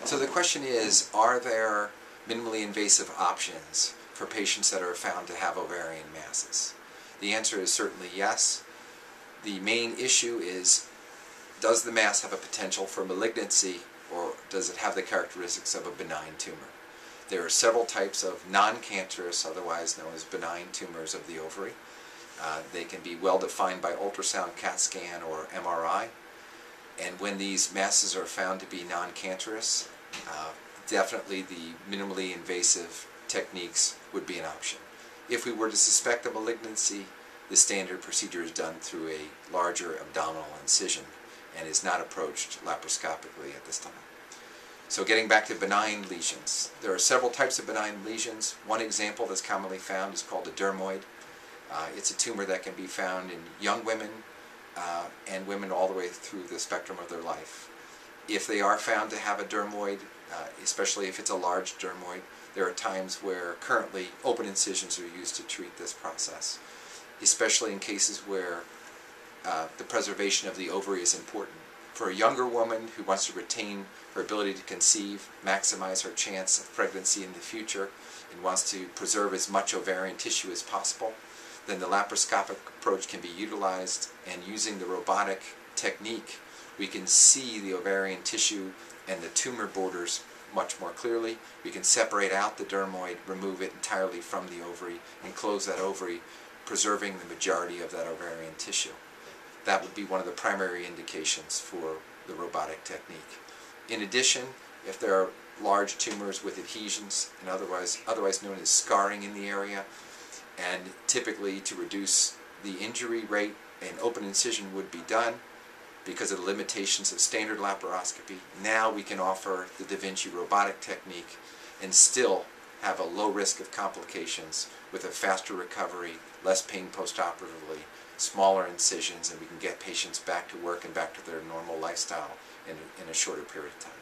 So the question is, are there minimally invasive options for patients that are found to have ovarian masses? The answer is certainly yes. The main issue is, does the mass have a potential for malignancy, or does it have the characteristics of a benign tumor? There are several types of non-cancerous, otherwise known as benign tumors of the ovary. They can be well defined by ultrasound, CAT scan, or MRI. And when these masses are found to be non-cancerous, definitely the minimally invasive techniques would be an option. If we were to suspect a malignancy, the standard procedure is done through a larger abdominal incision and is not approached laparoscopically at this time. So getting back to benign lesions, there are several types of benign lesions. One example that's commonly found is called a dermoid. It's a tumor that can be found in young women and women all the way through the spectrum of their life. If they are found to have a dermoid, especially if it's a large dermoid, there are times where currently open incisions are used to treat this process, especially in cases where the preservation of the ovary is important. For a younger woman who wants to retain her ability to conceive, maximize her chance of pregnancy in the future, and wants to preserve as much ovarian tissue as possible, then the laparoscopic approach can be utilized, and using the robotic technique, we can see the ovarian tissue and the tumor borders much more clearly. We can separate out the dermoid, remove it entirely from the ovary, and close that ovary, preserving the majority of that ovarian tissue. That would be one of the primary indications for the robotic technique. In addition, if there are large tumors with adhesions, and otherwise known as scarring in the area, and typically to reduce the injury rate, an open incision would be done because of the limitations of standard laparoscopy. Now we can offer the Da Vinci robotic technique and still have a low risk of complications with a faster recovery, less pain postoperatively, smaller incisions, and we can get patients back to work and back to their normal lifestyle in a shorter period of time.